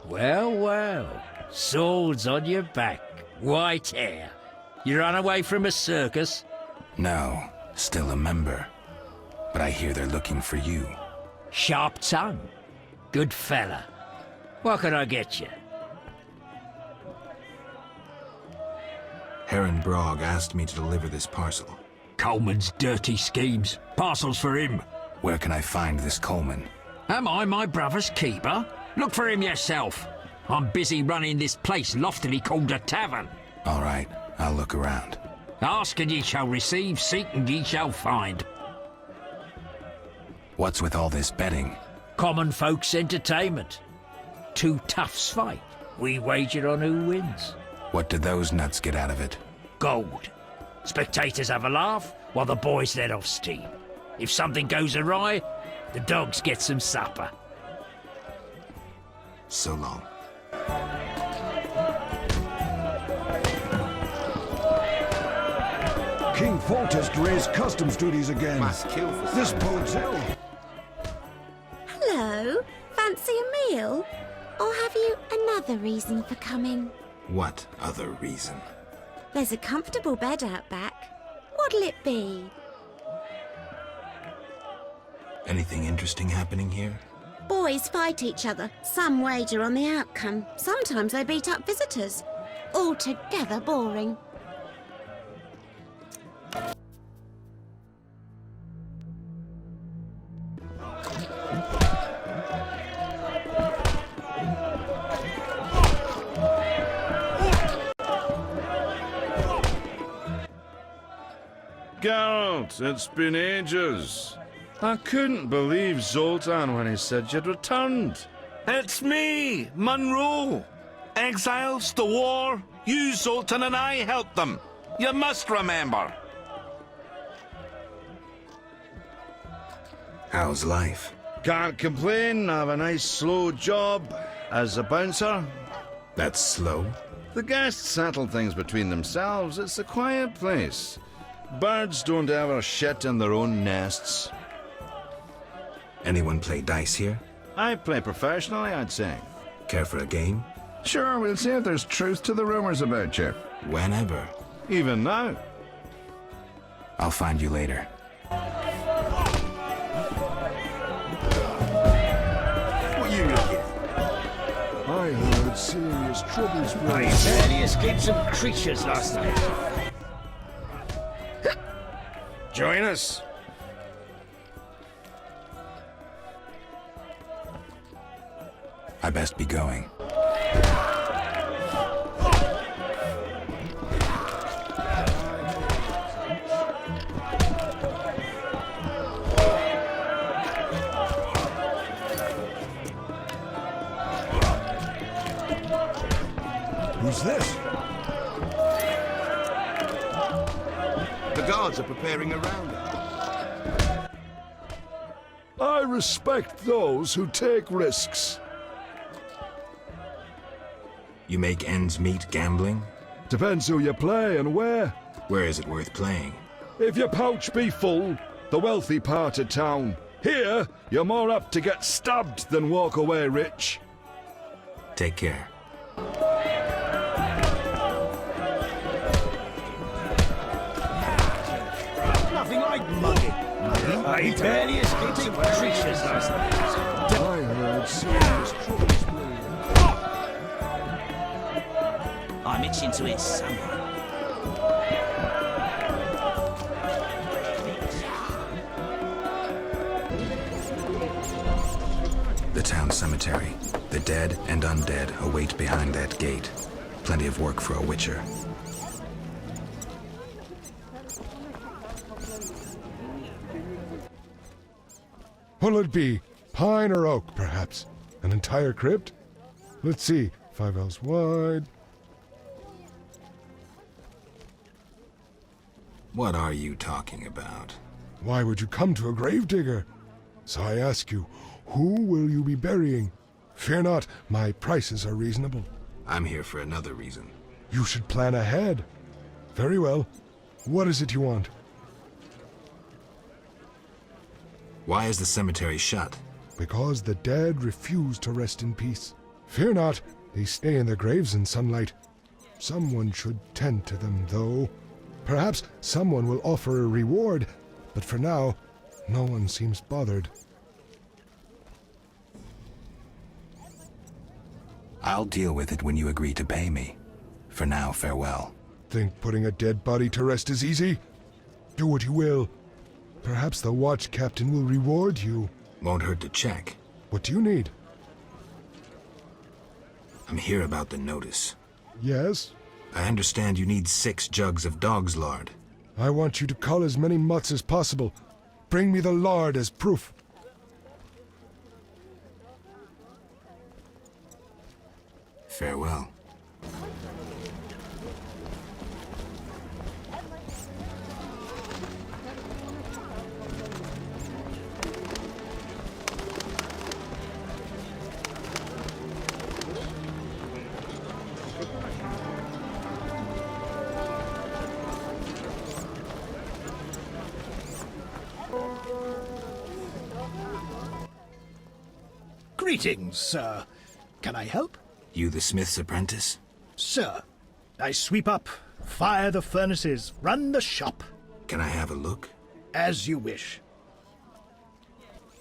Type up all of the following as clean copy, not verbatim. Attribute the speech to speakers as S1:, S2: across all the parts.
S1: Well, well. Swords on your back, white hair. You run away from a circus?
S2: No, still a member. But I hear they're looking for you.
S1: Sharp tongue. Good fella. What can I get you?
S2: Heron Brog asked me to deliver this parcel.
S3: Coleman's dirty schemes. Parcels for him.
S2: Where can I find this Coleman?
S3: Am I my brother's keeper? Look for him yourself. I'm busy running this place loftily called a tavern.
S2: All right, I'll look around.
S3: Ask and ye shall receive, seek and ye shall find.
S2: What's with all this betting?
S1: Common folks' entertainment. Two toughs fight. We wager on who wins.
S2: What do those nuts get out of it?
S1: Gold. Spectators have a laugh while the boys let off steam. If something goes awry, the dogs get some supper.
S2: So long.
S4: King Foltest raised customs duties again. This bodes ill.
S5: Hello. Fancy a meal? Or have you another reason for coming?
S2: What other reason?
S5: There's a comfortable bed out back. What'll it be?
S2: Anything interesting happening here?
S5: Boys fight each other. Some wager on the outcome. Sometimes they beat up visitors. Altogether boring.
S6: Geralt, it's been ages. I couldn't believe Zoltan when he said you'd returned.
S7: It's me, Monroe. Exiles, the war, you, Zoltan, and I helped them. You must remember.
S2: How's life?
S6: Can't complain, I have a nice slow job as a bouncer.
S2: That's slow?
S6: The guests settle things between themselves. It's a quiet place. Birds don't ever shit in their own nests.
S2: Anyone play dice here?
S6: I play professionally, I'd say.
S2: Care for a game?
S6: Sure, we'll see if there's truth to the rumors about you.
S2: Whenever.
S6: Even now.
S2: I'll find you later.
S4: What you looking at? I heard serious troubles
S1: I
S4: brewing.
S1: barely escaped some creatures last night.
S6: Join us.
S2: I best be going.
S4: Who's this?
S7: The guards are preparing a roundup.
S4: I respect those who take risks.
S2: You make ends meet gambling?
S4: Depends who you play and where.
S2: Where is it worth playing?
S4: If your pouch be full, the wealthy part of town. Here, you're more apt to get stabbed than walk away rich.
S2: Take care.
S1: Nothing like mugging. I barely escaped some creatures last night.
S4: I heard serious troubles brewing.
S1: I'm itching to hit someone.
S2: The town cemetery. The dead and undead await behind that gate. Plenty of work for a witcher.
S8: What'll it be? Pine or oak, perhaps? An entire crypt? Let's see. 5 ells wide.
S2: What are you talking about?
S8: Why would you come to a gravedigger? So I ask you, who will you be burying? Fear not, my prices are reasonable.
S2: I'm here for another reason.
S8: You should plan ahead. Very well. What is it you want?
S2: Why is the cemetery shut?
S8: Because the dead refuse to rest in peace. Fear not, they stay in their graves in sunlight. Someone should tend to them, though. Perhaps someone will offer a reward, but for now, no one seems bothered.
S2: I'll deal with it when you agree to pay me. For now, farewell.
S8: Think putting a dead body to rest is easy? Do what you will. Perhaps the watch captain will reward you.
S2: Won't hurt to check.
S8: What do you need?
S2: I'm here about the notice.
S8: Yes?
S2: I understand you need 6 jugs of dog's lard.
S8: I want you to cull as many mutts as possible. Bring me the lard as proof.
S2: Farewell.
S9: Greetings, sir. Can I help?
S2: You the smith's apprentice?
S9: Sir, I sweep up, fire the furnaces, run the shop.
S2: Can I have a look?
S9: As you wish.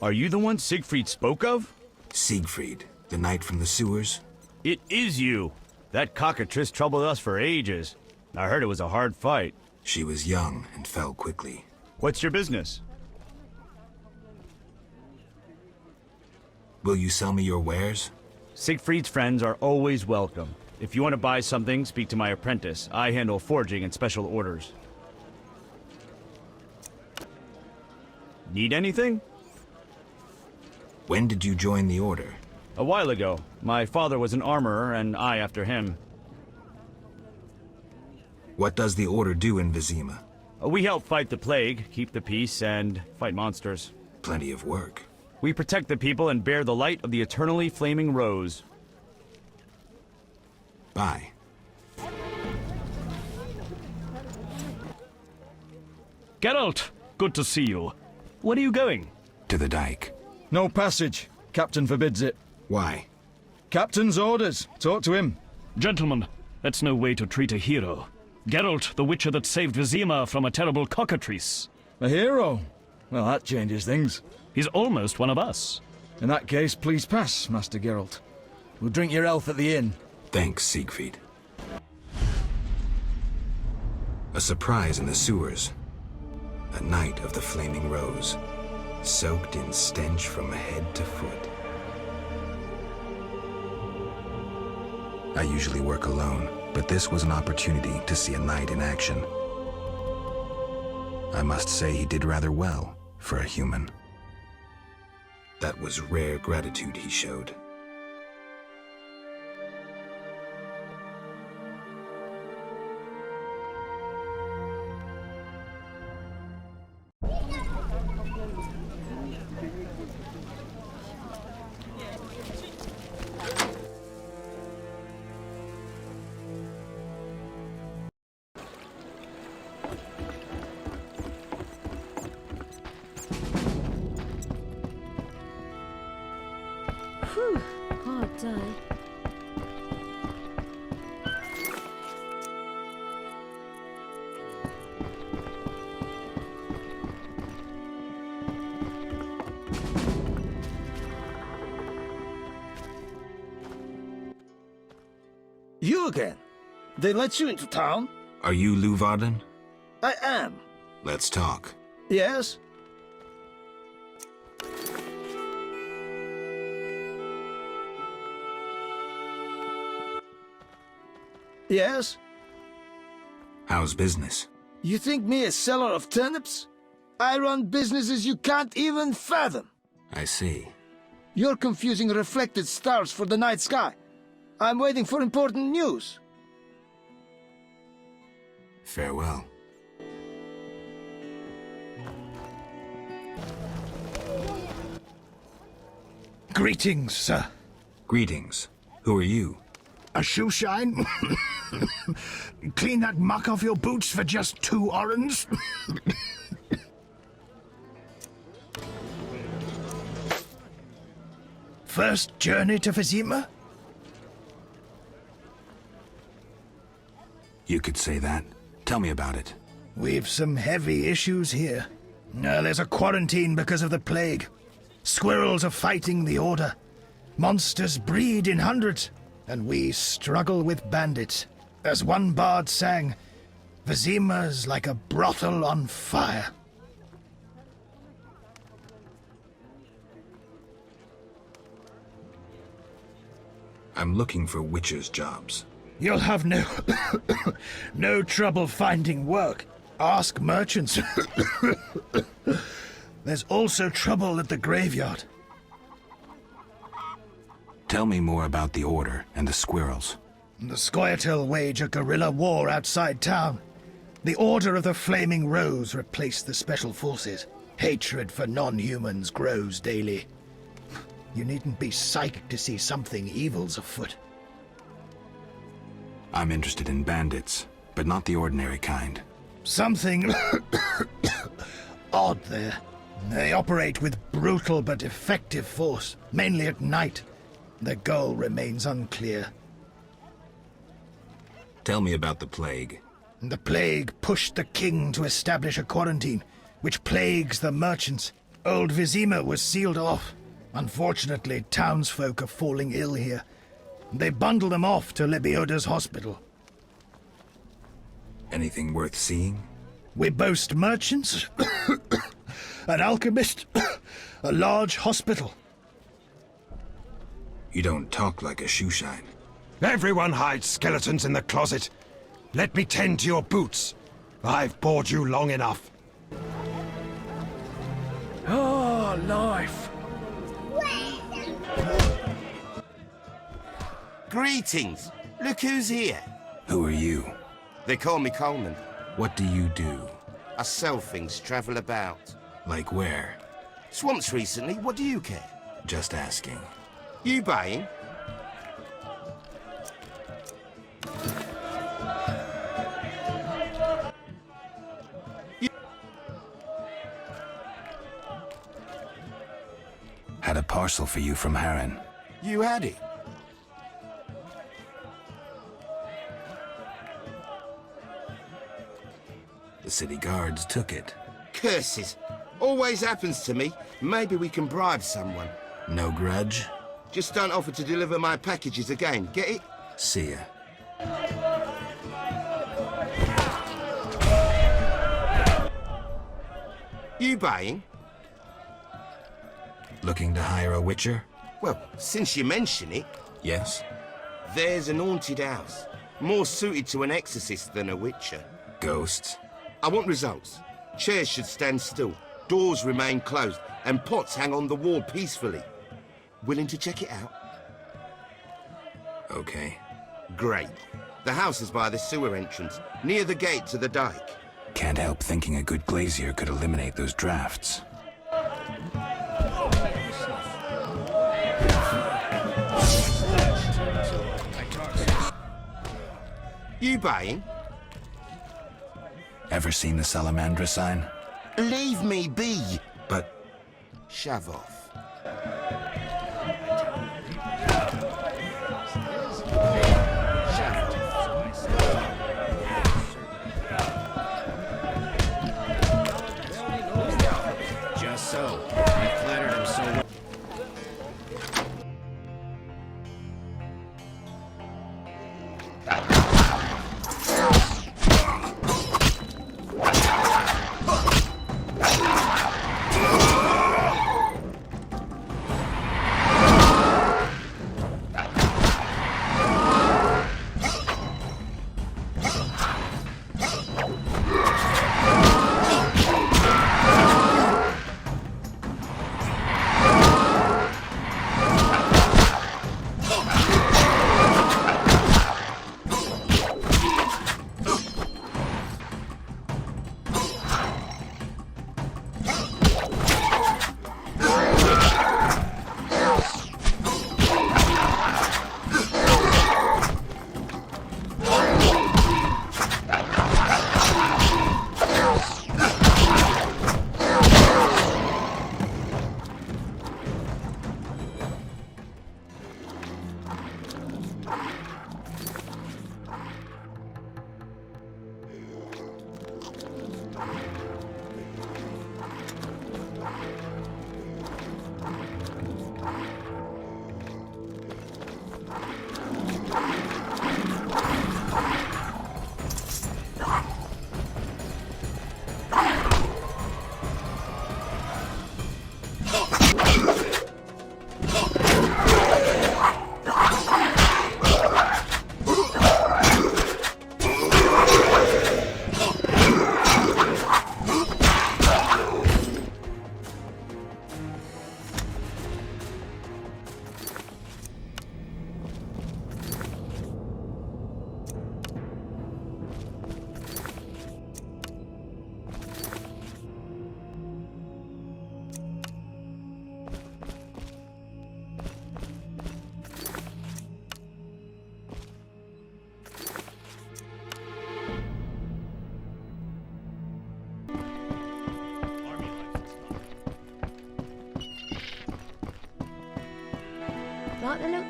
S10: Are you the one Siegfried spoke of?
S2: Siegfried, the knight from the sewers?
S10: It is you. That cockatrice troubled us for ages. I heard it was a hard fight.
S2: She was young and fell quickly.
S10: What's your business?
S2: Will you sell me your wares?
S10: Siegfried's friends are always welcome. If you want to buy something, speak to my apprentice. I handle forging and special orders. Need anything?
S2: When did you join the order?
S10: A while ago. My father was an armorer, and I after him.
S2: What does the order do in Vizima?
S10: We help fight the plague, keep the peace, and fight monsters.
S2: Plenty of work.
S10: We protect the people and bear the light of the eternally flaming rose.
S2: Bye.
S11: Geralt, good to see you. Where are you going?
S2: To the dike.
S12: No passage. Captain forbids it.
S2: Why?
S12: Captain's orders. Talk to him.
S11: Gentlemen, that's no way to treat a hero. Geralt, the witcher that saved Vizima from a terrible cockatrice.
S12: A hero? Well, that changes things.
S11: He's almost one of us.
S12: In that case, please pass, Master Geralt. We'll drink your health at the inn.
S2: Thanks, Siegfried. A surprise in the sewers. A night of the flaming rose, soaked in stench from head to foot. I usually work alone, but this was an opportunity to see a knight in action. I must say he did rather well for a human. That was rare gratitude he showed.
S5: Whew, hard day.
S9: You again? They let you into town?
S2: Are you Luvarden?
S9: I am.
S2: Let's talk.
S9: Yes? Yes?
S2: How's business?
S9: You think me a seller of turnips? I run businesses you can't even fathom.
S2: I see.
S9: You're confusing reflected stars for the night sky. I'm waiting for important news.
S2: Farewell.
S9: Greetings, sir.
S2: Greetings. Who are you?
S9: A shoe shine? Clean that muck off your boots for just 2 orens? First journey to Vizima?
S2: You could say that. Tell me about it.
S9: We've some heavy issues here. There's a quarantine because of the plague. Squirrels are fighting the Order. Monsters breed in hundreds, and we struggle with bandits. As one bard sang, Vizima's like a brothel on fire.
S2: I'm looking for witchers' jobs.
S9: You'll have no trouble finding work. Ask merchants. There's also trouble at the graveyard.
S2: Tell me more about the Order and the squirrels.
S9: The Scoia'tael wage a guerrilla war outside town. The Order of the Flaming Rose replaced the Special Forces. Hatred for non-humans grows daily. You needn't be psyched to see something evil's afoot.
S2: I'm interested in bandits, but not the ordinary kind.
S9: Something odd there. They operate with brutal but effective force, mainly at night. Their goal remains unclear.
S2: Tell me about the plague.
S9: The plague pushed the king to establish a quarantine, which plagues the merchants. Old Vizima was sealed off. Unfortunately, townsfolk are falling ill here. They bundle them off to Lebioda's hospital.
S2: Anything worth seeing?
S9: We boast merchants, an alchemist, a large hospital.
S2: You don't talk like a shoeshine.
S13: Everyone hides skeletons in the closet. Let me tend to your boots. I've bored you long enough.
S3: Oh, life.
S14: Greetings. Look who's here.
S2: Who are you?
S14: They call me Coleman.
S2: What do you do?
S14: I sell things, travel about.
S2: Like where?
S14: Swamps recently, what do you care?
S2: Just asking.
S14: You buying?
S2: Had a parcel for you from Harren.
S14: You had it.
S2: The city guards took it.
S14: Curses. Always happens to me. Maybe we can bribe someone.
S2: No grudge?
S14: Just don't offer to deliver my packages again, get it?
S2: See ya.
S14: You buying?
S2: Looking to hire a witcher?
S14: Well, since you mention it...
S2: Yes?
S14: There's an haunted house. More suited to an exorcist than a witcher.
S2: Ghosts?
S14: I want results. Chairs should stand still, doors remain closed, and pots hang on the wall peacefully. Willing to check it out?
S2: Okay.
S14: Great. The house is by the sewer entrance, near the gate to the dike.
S2: Can't help thinking a good glazier could eliminate those drafts.
S14: You buying?
S2: Ever seen the Salamandra sign?
S14: Leave me be!
S2: But...
S14: Shove off.
S1: Just so. I flattered him so well.
S15: Like the look?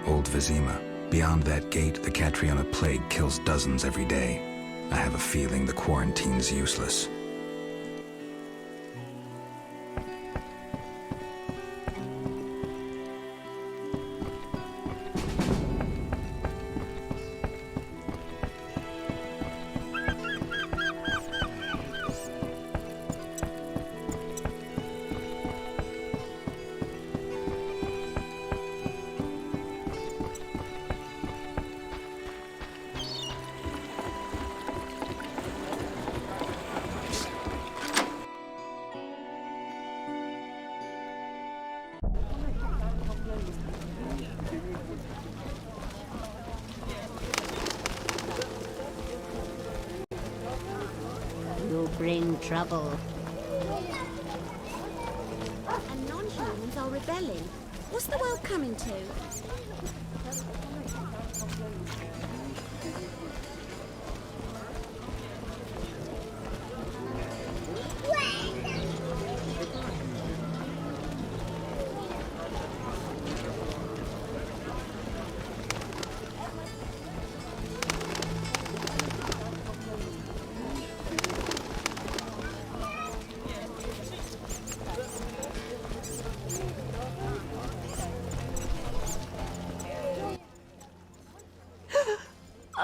S2: Old Vizima. Beyond that gate, the Catriona plague kills dozens every day. I have a feeling the quarantine's useless.
S15: You'll bring trouble.
S5: And non-humans are rebelling. What's the world coming to?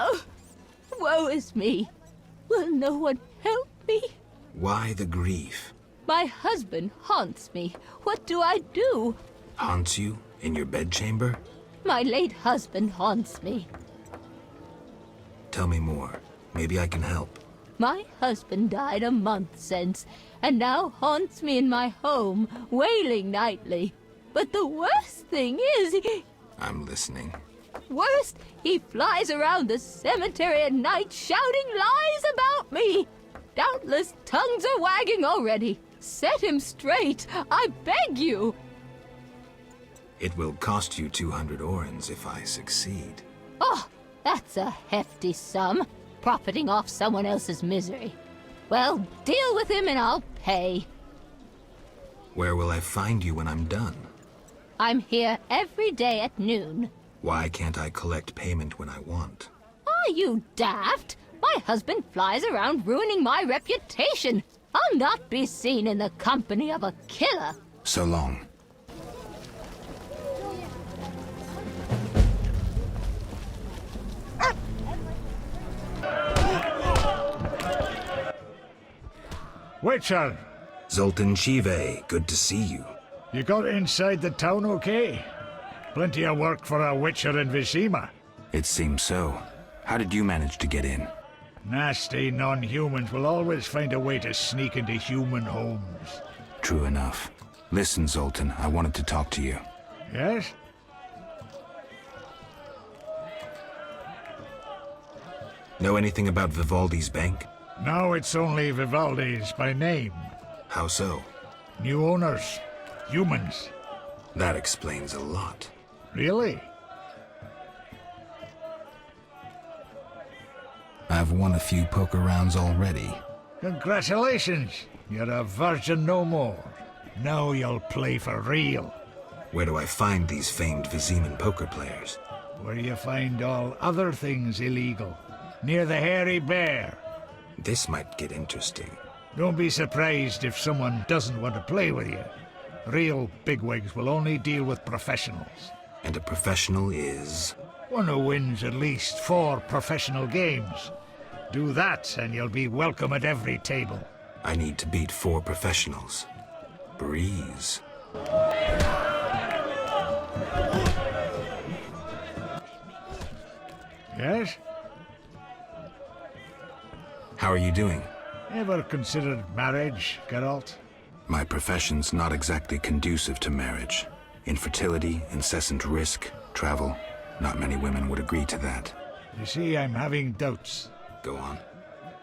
S15: Oh, woe is me. Will no one help me?
S2: Why the grief?
S15: My husband haunts me. What do I do?
S2: Haunts you? In your bedchamber?
S15: My late husband haunts me.
S2: Tell me more. Maybe I can help.
S15: My husband died a month since, and now haunts me in my home, wailing nightly. But the worst thing is,
S2: I'm listening.
S15: worst, he flies around the cemetery at night shouting lies about me. Doubtless tongues are wagging already. Set him straight, I beg you.
S2: It will cost you 200 orens if I succeed.
S15: Oh, that's a hefty sum, profiting off someone else's misery. Well, deal with him and I'll pay.
S2: Where will I find you when I'm done?
S15: I'm here every day at noon.
S2: Why can't I collect payment when I want?
S15: Are you daft? My husband flies around ruining my reputation. I'll not be seen in the company of a killer.
S2: So long.
S16: Witcher!
S2: Zoltan Chive, good to see you.
S16: You got inside the town okay? Plenty of work for a Witcher in Vizima.
S2: It seems so. How did you manage to get in?
S16: Nasty non-humans will always find a way to sneak into human homes.
S2: True enough. Listen, Zoltan, I wanted to talk to you.
S16: Yes?
S2: Know anything about Vivaldi's bank?
S16: Now it's only Vivaldi's by name.
S2: How so?
S16: New owners. Humans.
S2: That explains a lot.
S16: Really?
S2: I've won a few poker rounds already.
S16: Congratulations! You're a virgin no more. Now you'll play for real.
S2: Where do I find these famed Viziman poker players?
S16: Where you find all other things illegal. Near the Hairy Bear.
S2: This might get interesting.
S16: Don't be surprised if someone doesn't want to play with you. Real bigwigs will only deal with professionals.
S2: And a professional is?
S16: One who wins at least 4 professional games. Do that and you'll be welcome at every table.
S2: I need to beat 4 professionals. Breeze.
S16: Yes?
S2: How are you doing?
S16: Ever considered marriage, Geralt?
S2: My profession's not exactly conducive to marriage. Infertility, incessant risk, travel. Not many women would agree to that.
S16: You see, I'm having doubts.
S2: Go on.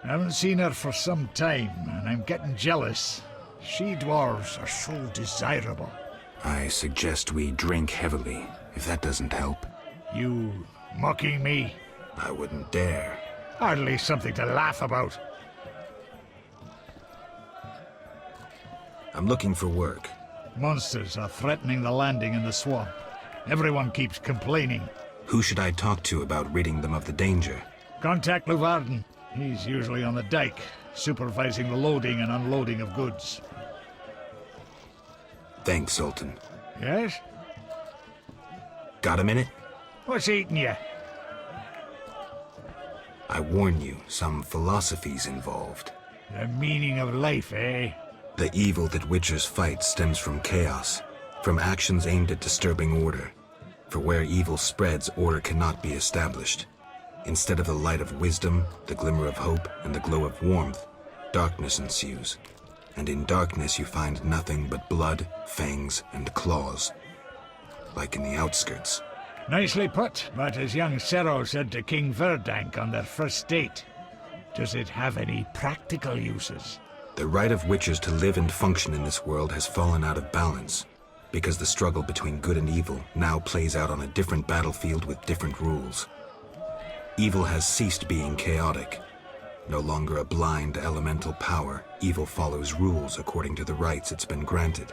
S16: I haven't seen her for some time, and I'm getting jealous. She-dwarves are so desirable.
S2: I suggest we drink heavily, if that doesn't help.
S16: You mocking me?
S2: I wouldn't dare.
S16: Hardly something to laugh about.
S2: I'm looking for work.
S16: Monsters are threatening the landing in the swamp. Everyone keeps complaining.
S2: Who should I talk to about ridding them of the danger?
S16: Contact Luvarden. He's usually on the dike, supervising the loading and unloading of goods.
S2: Thanks, Sultan.
S16: Yes?
S2: Got a minute?
S16: What's eating you?
S2: I warn you, some philosophy's involved.
S16: The meaning of life, eh?
S2: The evil that witchers fight stems from chaos, from actions aimed at disturbing order. For where evil spreads, order cannot be established. Instead of the light of wisdom, the glimmer of hope, and the glow of warmth, darkness ensues. And in darkness you find nothing but blood, fangs, and claws. Like in the outskirts.
S16: Nicely put, but as young Sero said to King Verdank on their first date, does it have any practical uses?
S2: The right of witchers to live and function in this world has fallen out of balance, because the struggle between good and evil now plays out on a different battlefield with different rules. Evil has ceased being chaotic. No longer a blind elemental power, evil follows rules according to the rights it's been granted.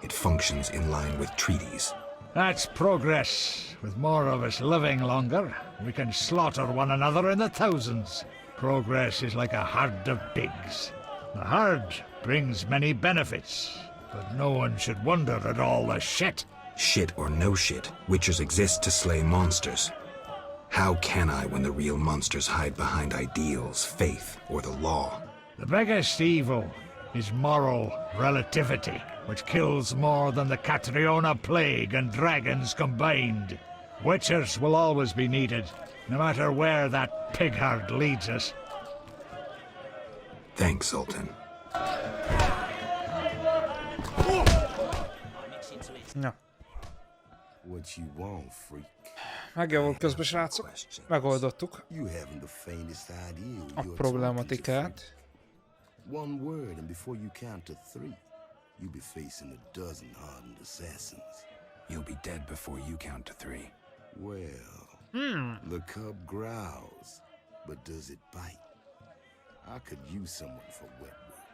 S2: It functions in line with treaties.
S16: That's progress. With more of us living longer, we can slaughter one another in the thousands. Progress is like a herd of pigs. The herd brings many benefits, but no one should wonder at all the shit.
S2: Shit or no shit, witchers exist to slay monsters. How can I when the real monsters hide behind ideals, faith, or the law?
S16: The biggest evil is moral relativity, which kills more than the Catriona plague and dragons combined. Witchers will always be needed, no matter where that pig herd leads us.
S2: Thanks, Sultan.
S17: Na.
S14: What you want, freak?
S17: Megjavult közben, srácok. Megoldottuk a problematikát.
S14: One word, and before you count to 3, you'll be facing a dozen hardened assassins.
S2: You'll be dead before you count to 3.
S14: Well, the cub growls, but does it bite? I could use someone for wet work.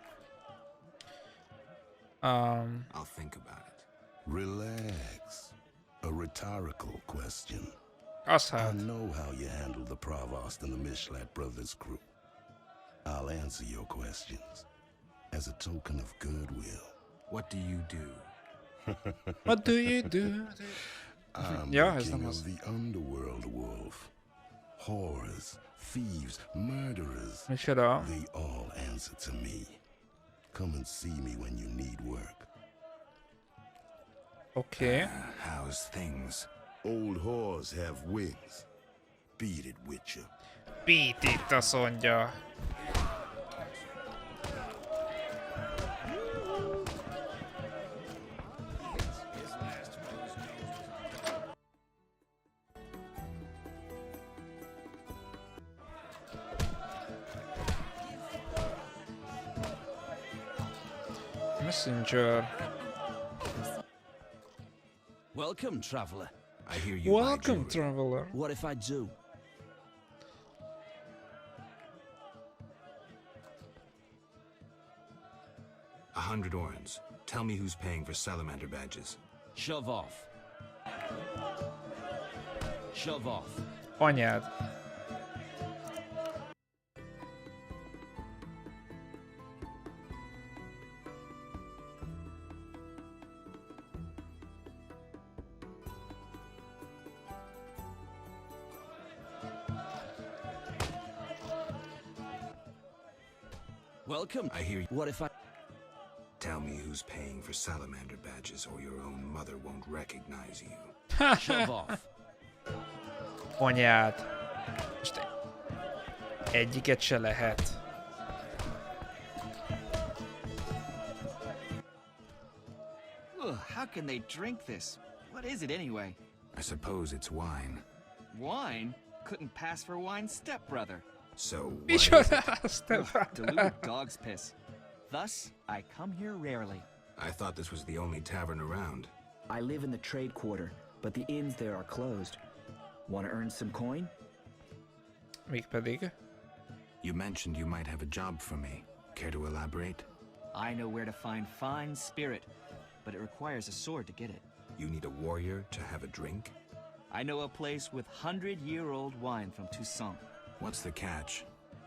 S14: I'll think about it. Relax. A rhetorical question. I know how you handle the Provost and the Mishlat brothers' crew. I'll answer your questions as a token of goodwill.
S2: What do you do?
S17: What do you do?
S14: I'm
S17: Ja,
S14: the king
S17: nem
S14: of
S17: az.
S14: the underworld, Wolf. Whores, thieves, murderers.
S17: Micsoda?
S14: They all answer to me. Come and see me when you need work.
S17: Okay.
S2: How's things?
S14: Old whores have wings. Beat it, Witcher.
S17: Beat it, azt mondja. Messenger.
S18: Welcome, traveler.
S2: I hear you.
S17: Welcome, traveler.
S18: What if I do?
S2: $100 orens. Tell me who's paying for salamander badges.
S18: Shove off. Shove off.
S17: Anyád.
S18: Welcome.
S2: I hear you.
S18: What if I...
S2: Tell me who's paying for salamander badges or your own mother won't recognize you.
S18: Shove off.
S17: Anyád. Most egyiket se lehet.
S19: Ugh, how can they drink this? What is it anyway?
S2: I suppose it's wine.
S19: Wine? Couldn't pass for wine, stepbrother.
S2: So
S19: Ugh, diluted dog's piss. Thus, I come here rarely.
S2: I thought this was the only tavern around.
S20: I live in the trade quarter, but the inns there are closed. Want to earn some coin?
S17: Mégpedig.
S2: You mentioned you might have a job for me. Care to elaborate?
S19: I know where to find fine spirit, but it requires a sword to get it.
S2: You need a warrior to have a drink?
S20: I know a place with 100-year-old wine from Toussaint.
S2: What's the catch?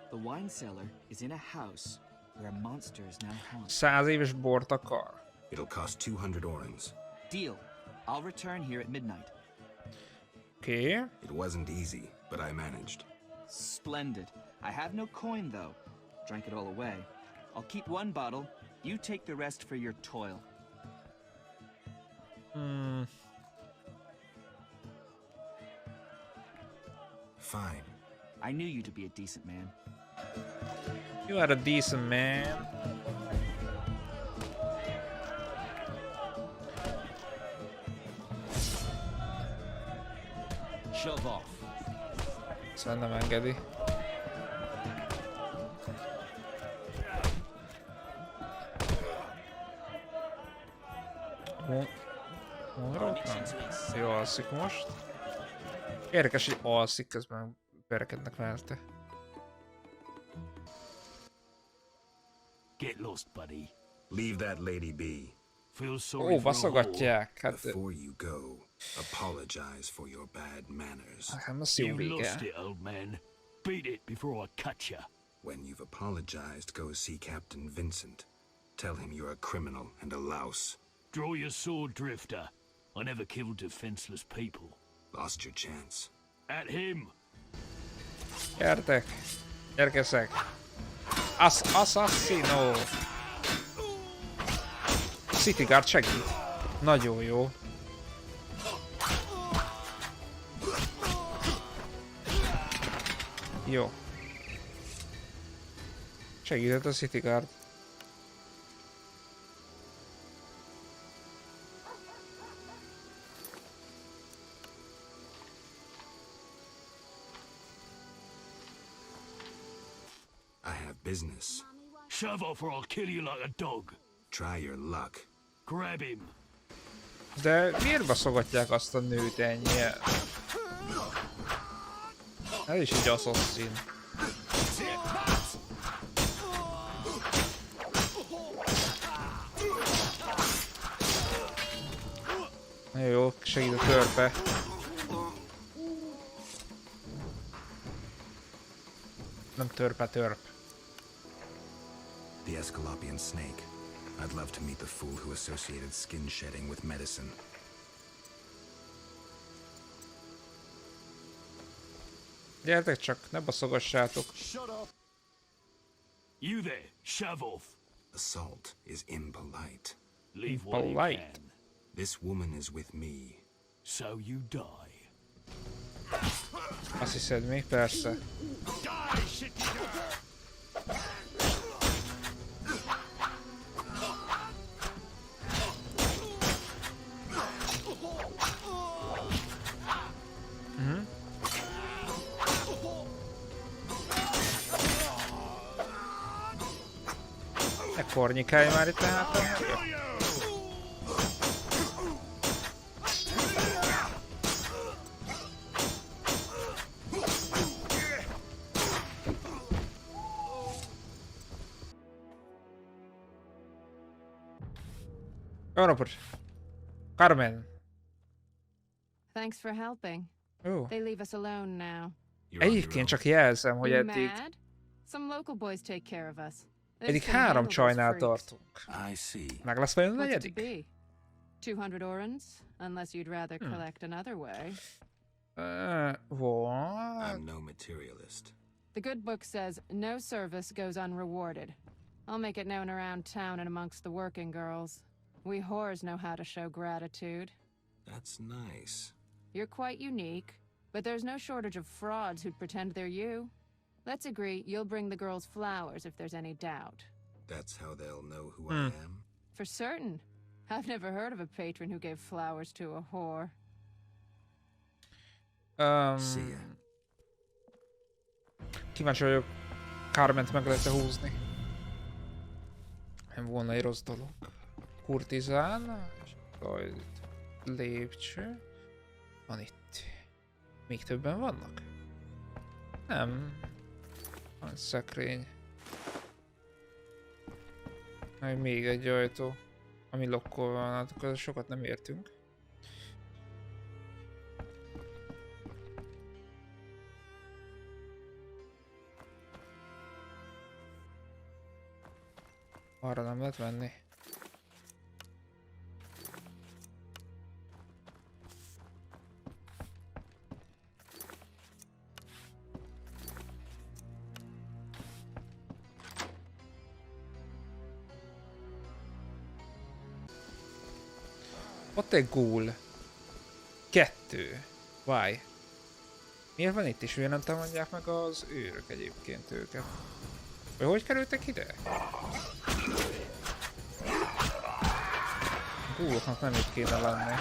S20: The wine cellar is in a house where monsters now haunt.
S17: 100 éves bort akar.
S2: It'll cost 200 orens.
S20: Deal. I'll return here at midnight.
S17: Okay.
S2: It wasn't easy, but I managed.
S20: Splendid. I have no coin, though. Drank it all away. I'll keep one bottle. You take the rest for your toil.
S2: Fine.
S20: I knew you to be a decent man.
S17: You are a decent man.
S18: Shove off.
S17: Szóval nem engedi. Jó, alszik most. Érdekes, hogy alszik, közben verekednek verte.
S1: Get lost, buddy.
S2: Leave that lady be.
S1: Feel sorry for
S17: baszogatják. Hát...
S2: Before you go, apologize for your bad manners.
S17: Hát most jó
S1: You
S17: vége.
S1: lost it, old man. Beat it before I cut you.
S2: When you've apologized, go see Captain Vincent. Tell him you're a criminal and a louse.
S1: Draw your sword, Drifter. I never killed defenseless people.
S2: Lost your chance.
S1: At him.
S17: Gyertek. Gyerkeszek. Assassino. City Guard segít. Nagyon jó. Jó. Segített a City Guard.
S2: I have business.
S1: Shove off or I'll kill you like a dog.
S2: Try your luck.
S1: Grab him.
S17: De miért baszogatják azt a nőt ennyien? Ez is egy asszaszin. Jó, segít a törpe. Nem törpe, törp.
S2: The Escalopian snake. I'd love to meet the fool who associated skin shedding with medicine.
S17: Gyertek csak, ne baszogassátok.
S1: You there, shove off.
S2: Assault is impolite.
S1: Leave while you can.
S2: This woman is with me.
S1: So you die.
S17: Azt hiszed mi? Persze. Ne kornyikálj már itt tehát. Jó napot! Carmen!
S21: Thanks for helping.
S17: Ó.
S21: They leave us alone now.
S17: Egyébként csak jelzem, hogy
S21: You
S17: eddig...
S21: mad? Some local boys take care of us.
S17: Eddig 3 csajnál tartunk.
S2: I see.
S17: Meg lesz vajon a
S21: What's it to
S17: negyedik?
S21: be? 200 orens? Unless you'd rather collect another way.
S17: What?
S2: I'm no materialist.
S21: The good book says no service goes unrewarded. I'll make it known around town and amongst the working girls. We whores know how to show gratitude.
S2: That's nice.
S21: You're quite unique, but there's no shortage of frauds who'd pretend they're you. Let's agree you'll bring the girls flowers if there's any doubt.
S2: That's how they'll know who I am?
S21: For certain. I've never heard of a patron who gave flowers to a whore.
S2: See ya.
S17: Kíváncsi vagyok, Carment meg lehet-e húzni. Nem volna egy rossz dolog. Kurtizán, és akkor itt lépcső. Van itt. Még többen vannak? Nem. Van szekrény. Még egy ajtó, ami lokkolva van, hát akkor sokat nem értünk. Arra nem lehet menni. Ott egy ghoul. 2. Why? Miért van itt is? Miért nem támadják meg az őrök egyébként őket? Vagy hogy kerültek ide? Ghouloknak nem itt kéne lenni.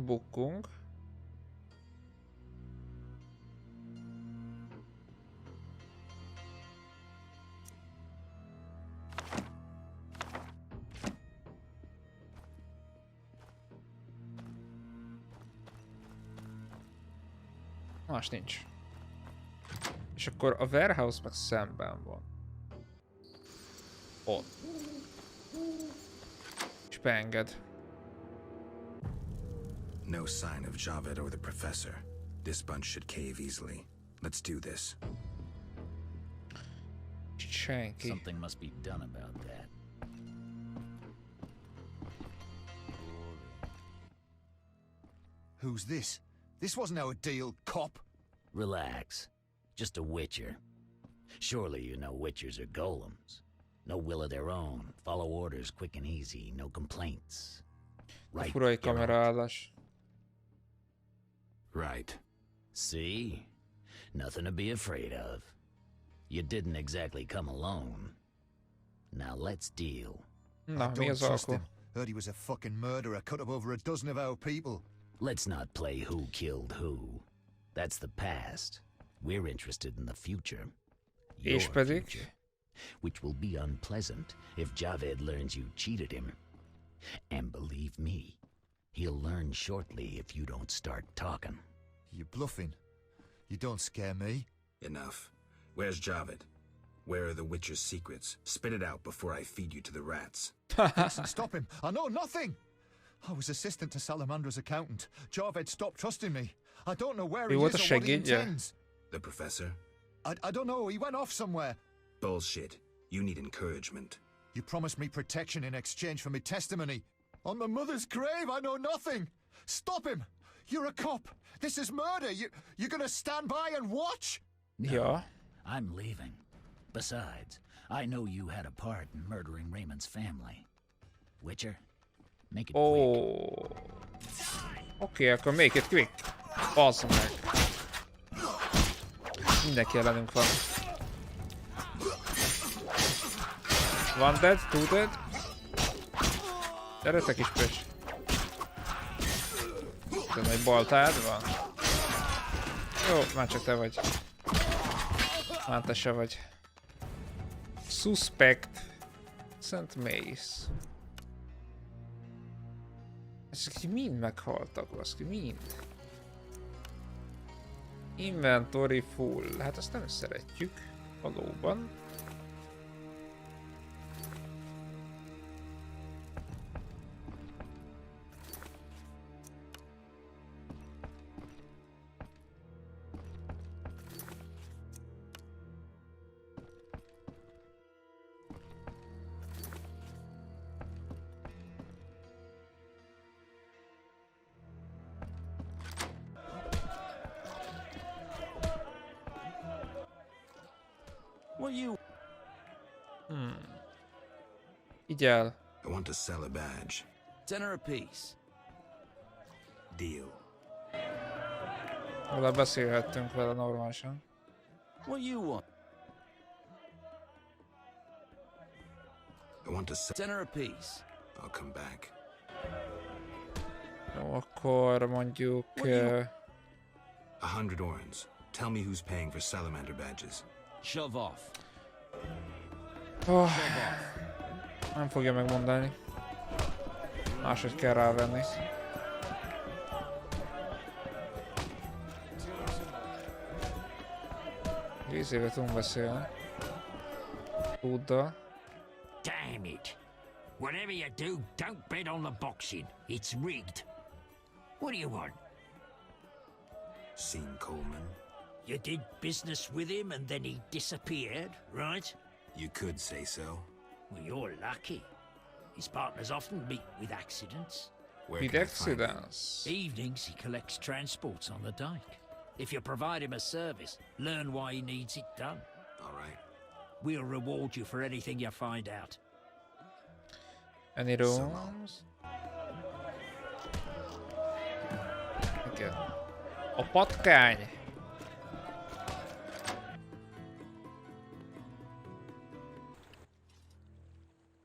S17: Bukkunk. Más nincs. És akkor a warehouse meg szemben van. Ott. És beenged.
S2: No sign of Javed or the professor. This bunch should cave easily. Let's do this.
S17: Senki.
S18: Something must be done about that.
S6: Who's this? This wasn't our deal, cop.
S18: Relax. Just a witcher. Surely you know witchers are golems. No will of their own. Follow orders quick and easy. No complaints. Right.
S17: Furai kameraállás.
S18: Right. See? Nothing to be afraid of. You didn't exactly come alone. Now let's deal.
S17: Na, mi az alkó?
S6: Heard he was a fucking murderer, cut up over a dozen of our people.
S18: Let's not play who killed who. That's the past. We're interested in the future. Your future. Which will be unpleasant if Javed learns you cheated him. And believe me, he'll learn shortly if you don't start talking.
S6: You're bluffing. You don't scare me.
S2: Enough. Where's Javed? Where are the Witcher's secrets? Spit it out before I feed you to the rats.
S6: Listen, stop him. I know nothing. I was assistant to Salamandra's accountant. Javed stopped trusting me. I don't know where he is or what he intends.
S2: The professor?
S6: I don't know. He went off somewhere.
S2: Bullshit. You need encouragement.
S6: You promised me protection in exchange for my testimony. On my mother's grave, I know nothing. Stop him. You're a cop. This is murder. You're gonna stand by and watch?
S18: No,
S17: yeah.
S18: I'm leaving. Besides, I know you had a part in murdering Raymond's family. Witcher, make it quick.
S17: Oké, akkor make it quick. Bazd meg. Mindenki ellenünk van. One dead, two dead. Gyere te kis pös. De nagy baltád van. Jó, már csak te vagy. Már te se vagy. Suspect. Szent Mace. Ezek mind meghaltak, baszki, mind. Inventory full. Hát azt nem szeretjük. Valóban.
S18: What you?
S17: Igyel.
S2: I want to sell a badge.
S18: $10 apiece.
S2: Deal.
S17: Vele beszélhettünk vele normálisan.
S18: What you want?
S2: I want to sell
S18: $10 apiece.
S2: I'll come back.
S17: Jó, akkor mondjuk...
S2: 100 orens. Tell me who's paying for salamander badges.
S18: Shove off.
S17: Oh, nem fogja megmondani. Máshogy kell rávenni. Víz évet tudunk beszélni. Tuddal.
S1: Damn it!
S3: Whatever you do, don't bet on the boxing. It's rigged. What do you want?
S2: Seen Coleman?
S1: You did business with him and then he disappeared, right?
S2: You could say so.
S1: Well, you're lucky. His partners often meet with accidents.
S2: Where can I find him?
S1: Evenings he collects transports on the dike. If you provide him a service, learn why he needs it done.
S2: All right.
S1: We'll reward you for anything you find out.
S17: Any rooms? Igen. A patkány.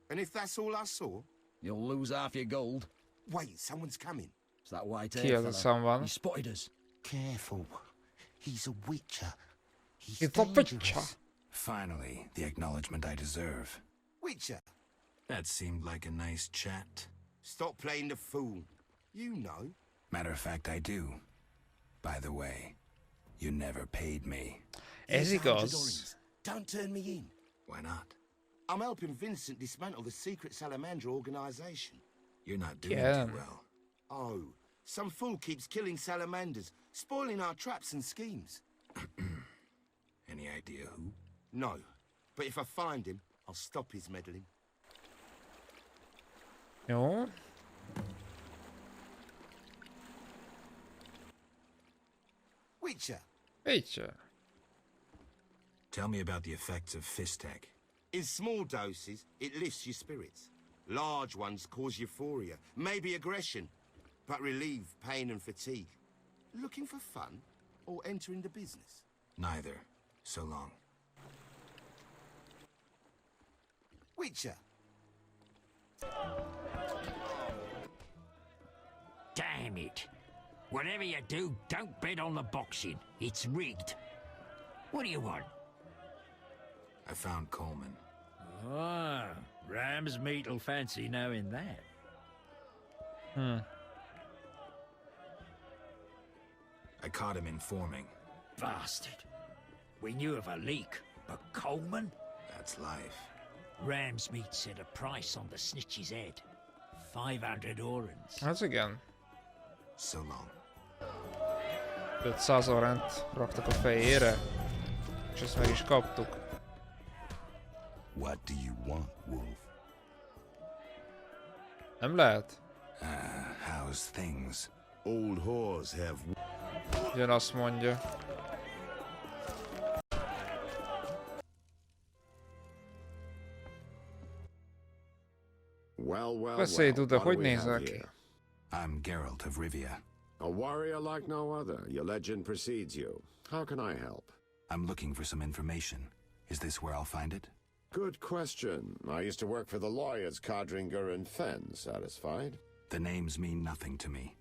S14: And if that's all I saw?
S12: You'll lose half your gold.
S14: Wait, someone's coming.
S12: It's that white
S17: Ki
S12: hair
S17: az a
S12: fella.
S17: someone?
S12: He spotted us.
S14: Careful. He's a witcher. He's
S17: a witcher.
S2: Finally, the acknowledgement I deserve.
S14: Witcher?
S2: That seemed like a nice chat.
S14: Stop playing the fool. You know.
S2: Matter of fact, I do. By the way, you never paid me.
S17: Ez igaz.
S14: Don't turn me in.
S2: Why not?
S14: I'm helping Vincent dismantle the secret salamander organization.
S2: You're not doing too well.
S14: Oh, some fool keeps killing salamanders, spoiling our traps and schemes.
S2: Any idea who?
S14: No, but if I find him, I'll stop his meddling.
S17: Jó.
S14: Witcher.
S17: Witcher.
S2: Tell me about the effects of Fistek.
S14: In small doses, it lifts your spirits. Large ones cause euphoria, maybe aggression, but relieve pain and fatigue. Looking for fun or entering the business?
S2: Neither. So long.
S14: Witcher.
S3: Damn it. Whatever you do, don't bet on the boxing. It's rigged. What do you want?
S2: I found Coleman.
S1: Ah, Ram's meat'll fancy knowing that.
S2: I caught him informing.
S1: Bastard. We knew of a leak, but Coleman?
S2: That's life.
S1: Ram's meat set a price on the snitch's head. 500 orens.
S17: Az igen.
S2: So long.
S17: 500 orent raktak a fejére, és ezt meg is kaptuk.
S14: What do you want, Wolf?
S17: Nem lehet?
S2: How's things?
S14: Old whores have...
S17: Jön azt mondja. Beszélj, Duda, hogy nézel ki?
S2: I'm Geralt of Rivia.
S7: A warrior like no other. Your legend precedes you. How can I help?
S2: I'm looking for some information. Is this where I'll find it?
S7: Good question. I used to work for the lawyers Codringer and Fenn. Satisfied?
S2: The names mean nothing to me,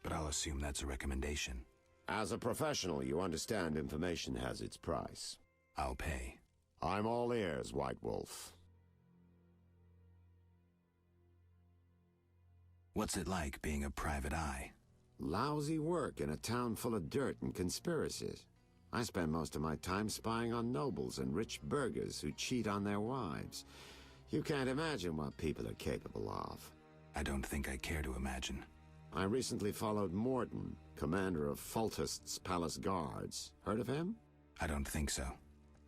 S2: but I'll assume that's a recommendation.
S7: As a professional, you understand information has its price.
S2: I'll pay.
S7: I'm all ears, White Wolf.
S2: What's it like being a private eye?
S7: Lousy work in a town full of dirt and conspiracies. I spend most of my time spying on nobles and rich burghers who cheat on their wives. You can't imagine what people are capable of.
S2: I don't think I care to imagine.
S7: I recently followed Morton, commander of Foltest's palace guards. Heard of him?
S2: I don't think so.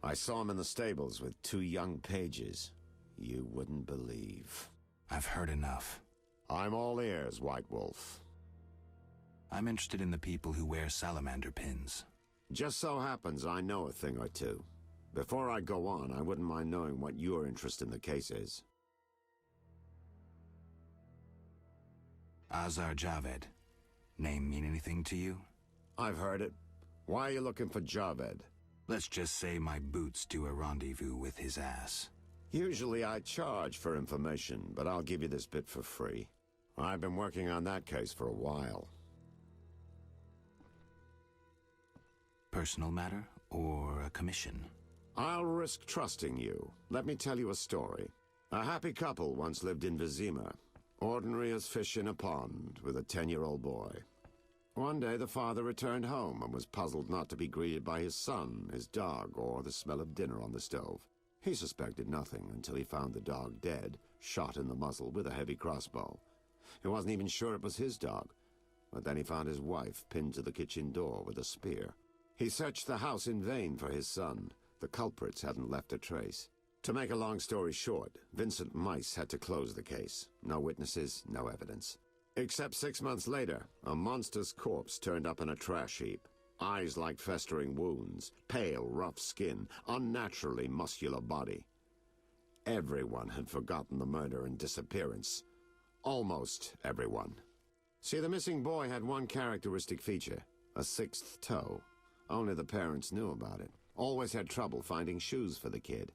S7: I saw him in the stables with 2 young pages. You wouldn't believe.
S2: I've heard enough.
S7: I'm all ears, White Wolf.
S2: I'm interested in the people who wear salamander pins.
S7: Just so happens I know a thing or two. Before I go on, I wouldn't mind knowing what your interest in the case is.
S2: Azar Javed. Name mean anything to you?
S7: I've heard it. Why are you looking for Javed?
S2: Let's just say my boots do a rendezvous with his ass.
S7: Usually I charge for information, but I'll give you this bit for free. I've been working on that case for a while.
S2: Personal matter or a commission?
S7: I'll risk trusting you. Let me tell you a story. A happy couple once lived in Vizima. Ordinary as fish in a pond, with a 10-year-old boy. One day the father returned home and was puzzled not to be greeted by his son, his dog, or the smell of dinner on the stove. He suspected nothing until he found the dog dead, shot in the muzzle with a heavy crossbow. He wasn't even sure it was his dog, but then he found his wife pinned to the kitchen door with a spear. He searched the house in vain for his son. The culprits hadn't left a trace. To make a long story short, Vincent Mice had to close the case. No witnesses, no evidence. Except 6 months later, a monster's corpse turned up in a trash heap. Eyes like festering wounds, pale, rough skin, unnaturally muscular body. Everyone had forgotten the murder and disappearance. Almost everyone. See, the missing boy had one characteristic feature, a 6th toe. Only the parents knew about it. Always had trouble finding shoes for the kid.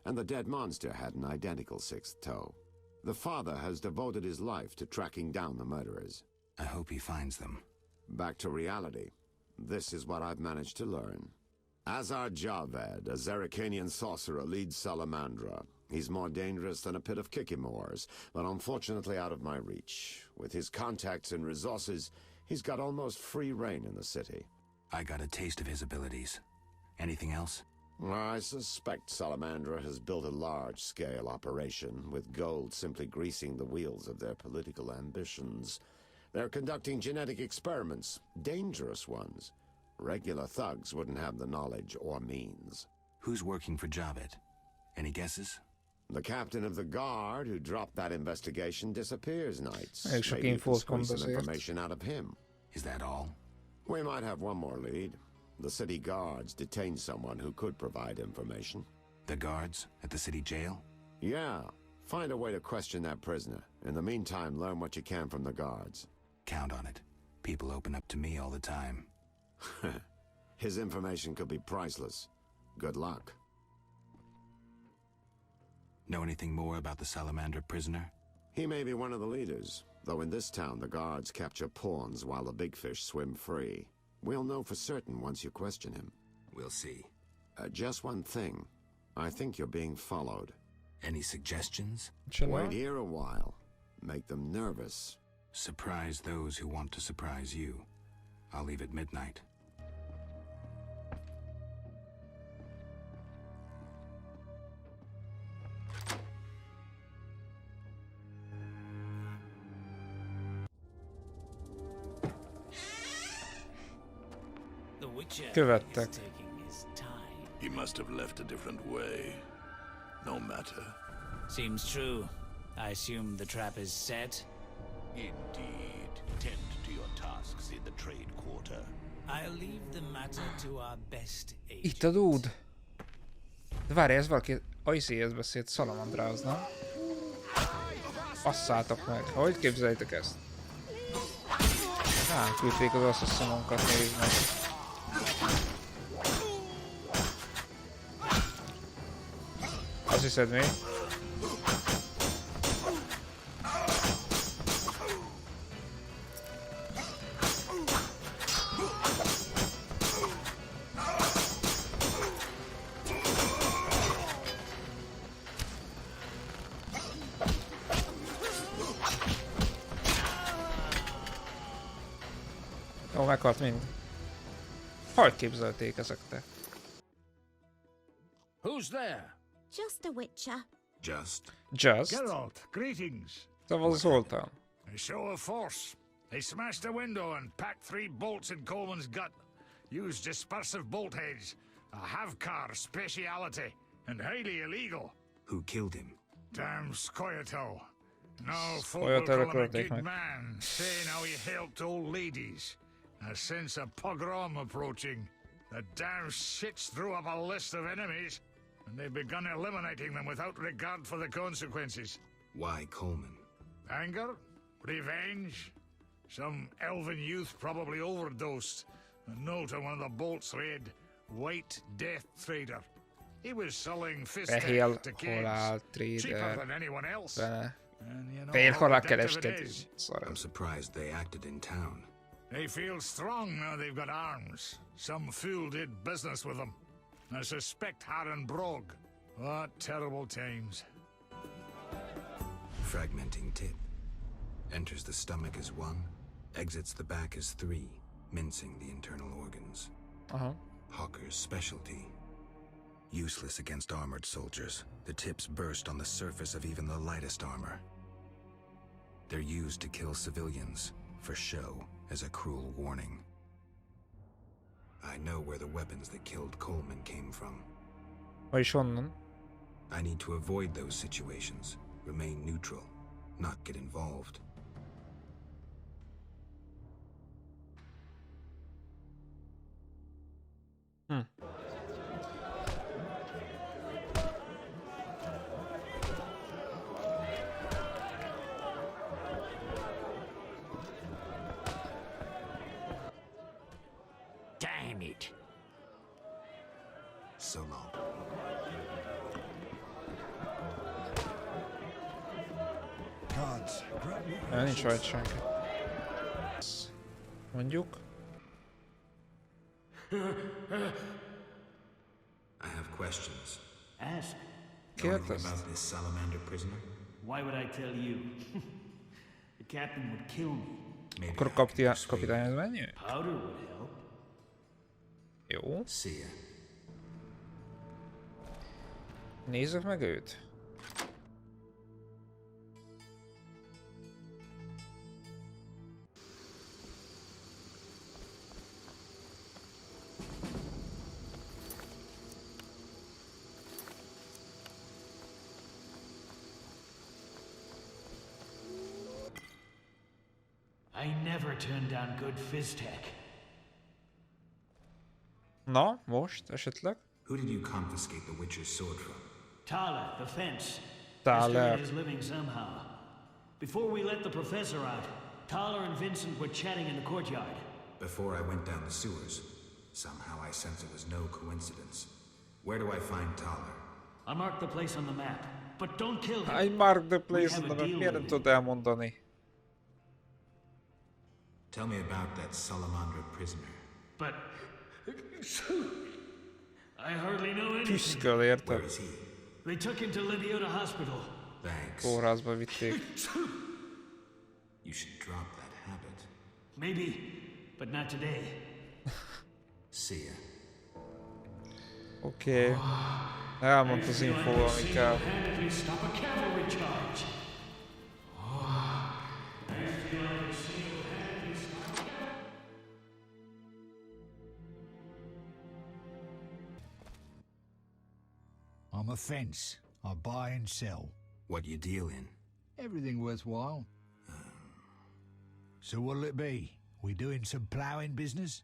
S7: And the dead monster had an identical 6th toe. The father has devoted his life to tracking down the murderers.
S2: I hope he finds them.
S7: Back to reality. This is what I've managed to learn. Azzal Javed, a Zerrikanian sorcerer, leads Salamandra. He's more dangerous than a pit of Kikimores, but unfortunately out of my reach. With his contacts and resources, he's got almost free reign in the city.
S2: I got a taste of his abilities. Anything else?
S7: I suspect Salamandra has built a large-scale operation, with gold simply greasing the wheels of their political ambitions. They're conducting genetic experiments, dangerous ones. Regular thugs wouldn't have the knowledge or means.
S2: Who's working for Javed? Any guesses?
S7: The captain of the guard who dropped that investigation disappears nights.
S17: Elég sok
S7: Maybe you can
S17: infót
S7: squeeze
S17: kap
S7: some
S17: azért.
S7: information out of him.
S2: Is that all?
S7: We might have one more lead. The city guards detained someone who could provide information.
S2: The guards at the city jail?
S7: Yeah. Find a way to question that prisoner. In the meantime, learn what you can from the guards.
S2: Count on it. People open up to me all the time.
S7: His information could be priceless. Good luck.
S2: Know anything more about the Salamander prisoner?
S7: He may be one of the leaders, though in this town the guards capture pawns while the big fish swim free. We'll know for certain once you question him.
S2: We'll see.
S7: Just one thing. I think you're being followed.
S2: Any suggestions?
S7: Wait here a while. Make them nervous.
S2: Surprise those who want to surprise you. I'll leave at midnight.
S17: Követtek.
S14: He must have left a different way. No matter.
S1: Seems true. I assume the trap is set?
S14: Indeed. Tend to your tasks in the trade quarter.
S1: I'll leave the matter to our best agent.
S17: Itt a dude. De várj, ez valaki Aizéhez beszélt Salamandrához, nem? Asszálltak meg. Hogy képzeljétek ezt? Ránk küldték az asszasszinunkat, nézd meg. Azt hiszed mi? Jó, meghalt mind. Hogy képzelték ezek te?
S3: Who's there?
S5: Just a witcher.
S2: Just?
S16: Geralt, greetings.
S17: Szóval szóltam.
S16: A show of force. They smashed a window and packed 3 bolts in Coleman's gut. Used dispersive bolt heads. A Havkar speciality. And highly illegal.
S2: Who killed him?
S16: Damn Scoia'tael. No folk will call him a good man, saying how he helped old ladies. A sense of pogrom approaching. The damn shits threw up a list of enemies, and they've begun eliminating them without regard for the consequences.
S2: Why Coleman?
S16: Anger? Revenge? Some elven youth probably overdosed. A note on one of the bolts read, White Death Trader. He was selling fistek to kids, cheaper than anyone else. And you know how addictive it is.
S2: I'm surprised they acted in town.
S16: They feel strong now they've got arms. Some fool did business with them. I suspect Harren Brog. What terrible times.
S2: Fragmenting tip. Enters the stomach as 1, exits the back as 3, mincing the internal organs. Hawker's specialty. Useless against armored soldiers, the tips burst on the surface of even the lightest armor. They're used to kill civilians, for show, as a cruel warning. I know where the weapons that killed Coleman came from.
S17: Vagyis honnan?
S2: I need to avoid those situations, remain neutral, not get involved.
S1: Damn it.
S2: So long.
S16: Cards.
S17: Nincs rajta senki. Mondjuk.
S2: I have questions.
S19: Ask.
S2: Anything about this salamander prisoner?
S19: Why would I tell you? The captain would kill me.
S17: Akkor kapitány az mennyi?
S19: Powder would help.
S17: Jó.
S2: See ya.
S17: Nézzük meg őt.
S19: I never turn down good phys tech.
S17: Na, most esetleg?
S2: Who did you confiscate the Witcher's sword from?
S19: Thaler, the fence.
S17: Thaler.
S19: Is living somehow. Before we let the professor out, Thaler and Vincent were chatting in the courtyard.
S2: Before I went down the sewers, somehow I sensed it was no coincidence. Where do I find Thaler?
S19: I marked the place on the map, but don't kill him.
S17: I marked the place on the map. Miért nem tudod elmondani?
S2: Tell me about that salamander prisoner.
S19: But I hardly know anything.
S17: Tüszköl, érted?
S2: Where is he?
S19: They took him to Leviota Hospital.
S2: Thanks.
S17: Kórházba vitték.
S2: You should drop that habit.
S19: Maybe, but not today.
S2: See ya.
S17: Oké. Elmondta az infóval, ami kell.
S19: Stop a cavalry charge.
S16: I'm a fence. I buy and sell.
S2: What do you deal in?
S16: Everything worthwhile. So what'll it be? We doing some ploughing business?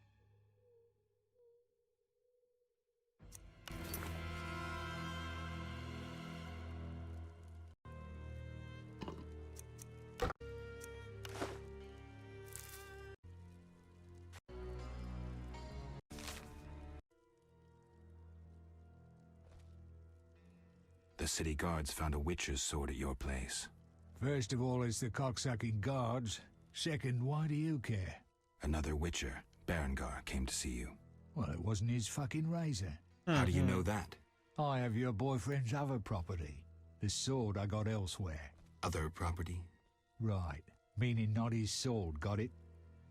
S2: The city guards found a Witcher's sword at your place.
S16: First of all, it's the cocksucking guards. Second, why do you care?
S2: Another Witcher, Berengar, came to see you.
S16: Well, it wasn't his fucking razor.
S2: How do you know that?
S16: I have your boyfriend's other property. The sword I got elsewhere.
S2: Other property?
S16: Right. Meaning not his sword, got it?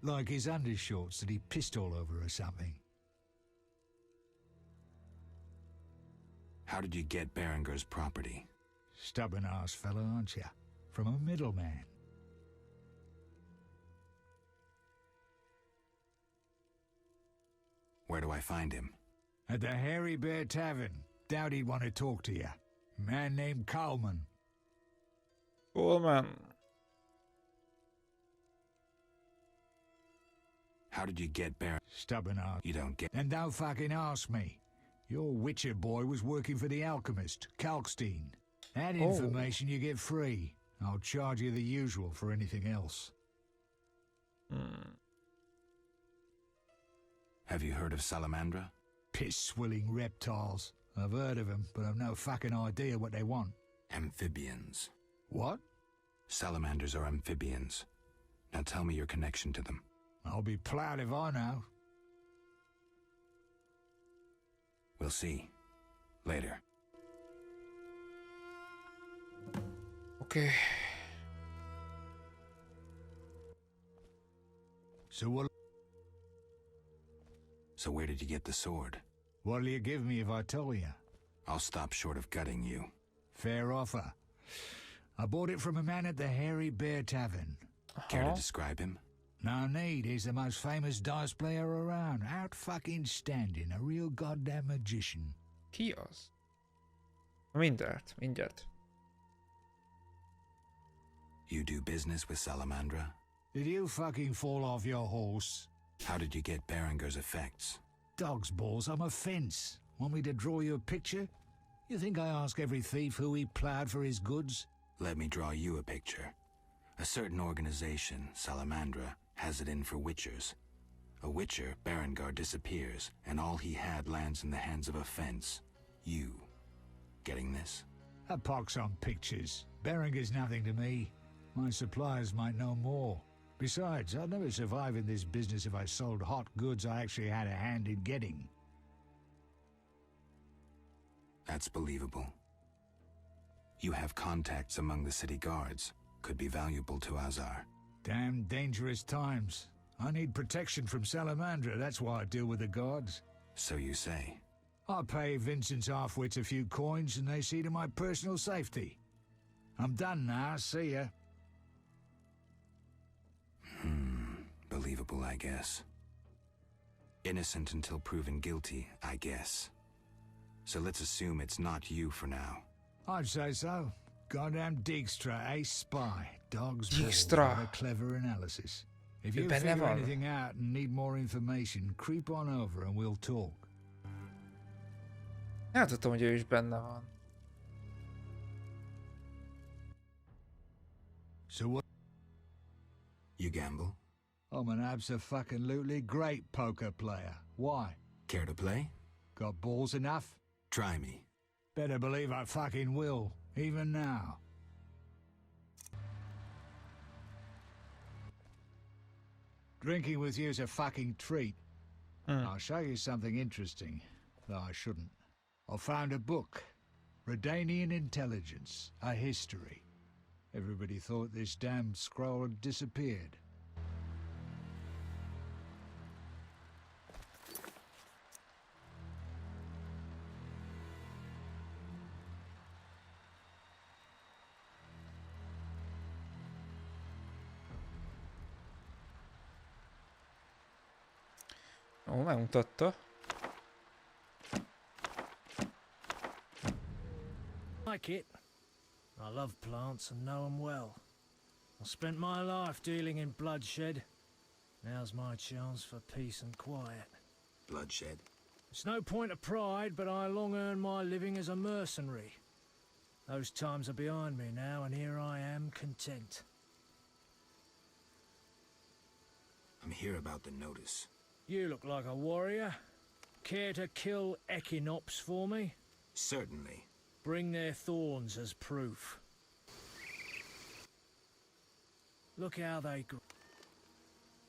S16: Like his undershorts that he pissed all over or something.
S2: How did you get Berengar's property?
S16: Stubborn-ass fella, aren't you? From a middleman.
S2: Where do I find him?
S16: At the Hairy Bear Tavern. Doubt he'd want to talk to you. Man named Coleman.
S17: Coleman.
S2: How did you get Beren?
S16: Stubborn-ass.
S2: You don't get...
S16: And don't fucking ask me. Your Witcher boy was working for the alchemist, Kalkstein. That information you get free. I'll charge you the usual for anything else.
S2: Have you heard of Salamandra?
S16: Piss-swilling reptiles. I've heard of them, but I've no fucking idea what they want.
S2: Amphibians.
S16: What?
S2: Salamanders are amphibians. Now tell me your connection to them.
S16: I'll be plowed if I know.
S2: We'll see. Later.
S17: Okay.
S16: So what?
S2: So where did you get the sword?
S16: What'll you give me if I tell you?
S2: I'll stop short of gutting you.
S16: Fair offer. I bought it from a man at the Hairy Bear Tavern.
S2: Care to describe him?
S16: No need, he's the most famous dice player around. Out fucking standing, a real goddamn magician.
S17: Ki az? Mindjárt.
S2: You do business with Salamandra?
S16: Did you fucking fall off your horse?
S2: How did you get Berenger's effects?
S16: Dog's balls, I'm a fence. Want me to draw you a picture? You think I ask every thief who he ploughed for his goods?
S2: Let me draw you a picture. A certain organization, Salamandra, has it in for witchers. A witcher, Berengar, disappears, and all he had lands in the hands of a fence. You. Getting this?
S16: A pox on pictures. Berenger's nothing to me. My suppliers might know more. Besides, I'd never survive in this business if I sold hot goods I actually had a hand in getting.
S2: That's believable. You have contacts among the city guards. Could be valuable to Azzal.
S16: Damn dangerous times. I need protection from Salamandra, that's why I deal with the guards.
S2: So you say.
S16: I pay Vincent's half-wits a few coins and they see to my personal safety. I'm done now, see ya.
S2: Believable, I guess. Innocent until proven guilty, I guess. So let's assume it's not you for now.
S16: I'd say so. Goddamn Dijkstra, ace spy. Dog's
S17: Dijkstra.
S16: balls, a clever analysis. If you figure anything out and need more information, creep on over and we'll talk.
S17: Nem tudtam, hogy ő is benne van.
S16: So what?
S2: You gamble?
S16: I'm an abso-fucking-lutely great poker player. Why?
S2: Care to play?
S16: Got balls enough?
S2: Try me.
S16: Better believe I fucking will, even now. Drinking with you's a fucking treat. I'll show you something interesting, though I shouldn't. I found a book. Redanian Intelligence, a history. Everybody thought this damn scroll had disappeared.
S17: Ó, megmutatta.
S4: Like it. I love plants and know them well. I spent my life dealing in bloodshed. Now's my chance for peace and quiet.
S2: Bloodshed?
S4: It's no point of pride, but I long earned my living as a mercenary. Those times are behind me now, and here I am, content.
S2: I'm here about the notice.
S4: You look like a warrior. Care to kill Echinops for me?
S2: Certainly.
S4: Bring their thorns as proof. Look how they grow.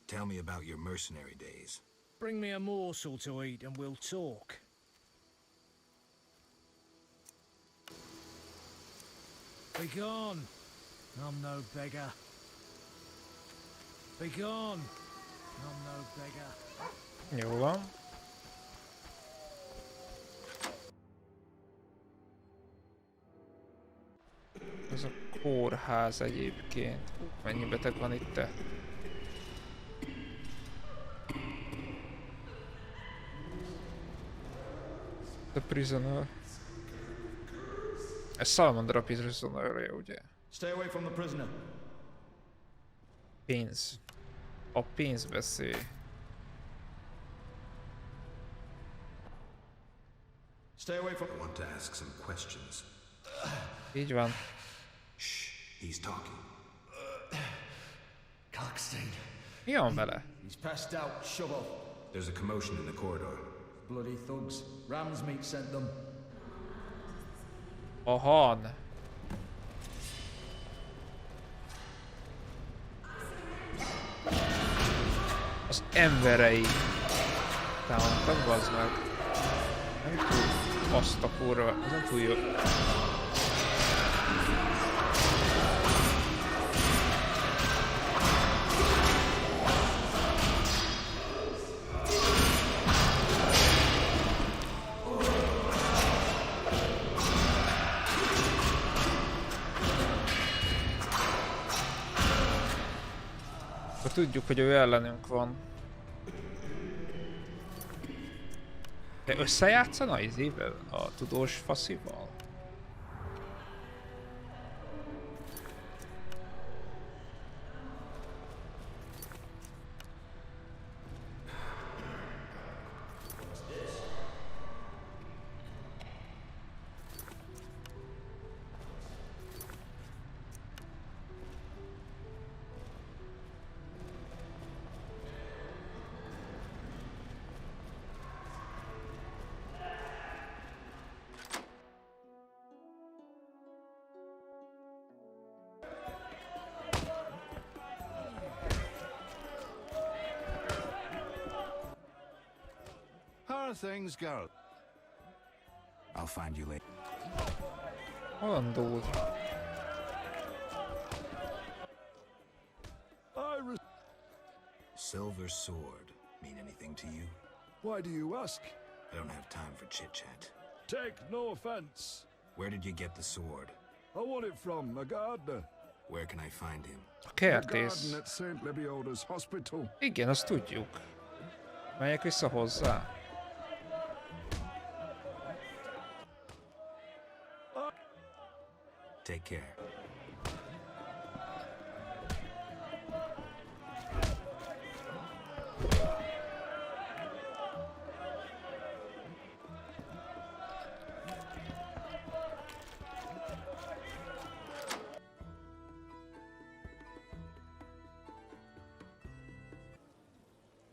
S2: Tell me about your mercenary days.
S4: Bring me a morsel to eat and we'll talk. Begone! I'm no beggar. Begone! I'm no beggar.
S17: Jó van. Ez a kórház egyébként. Mennyi beteg van itt? The Prisoner. Ez Salamandra Prisoner-je, ugye?
S12: Stay away from the prisoner.
S17: Pénz. A pénz beszél.
S12: Stay away from.
S2: I want to ask some questions.
S17: Így van.
S2: Shh, he's talking.
S12: Cockstain.
S17: Mi van vele?
S12: He's passed out. Shovel.
S2: There's a commotion in the corridor.
S12: Bloody thugs. Ram's meat sent them.
S17: A Han. Az emberei támadtak, bazd meg. Nem túl azt a kurva, ez nem túl jó. Tudjuk, hogy ő ellenünk van. De összejátszana izével? A tudós faszival?
S2: Things go. I'll find you later.
S17: Halandód.
S2: Silver sword mean anything to you?
S8: Why do you ask?
S2: I don't have time for chit-chat.
S8: Take no offense.
S2: Where did you get the sword?
S8: I want it from a gardener.
S2: Where can I find him?
S17: A kertész.
S8: At St. Lebioda's hospital.
S17: Igen, azt tudjuk. Menjek vissza hozzá.
S2: Take care.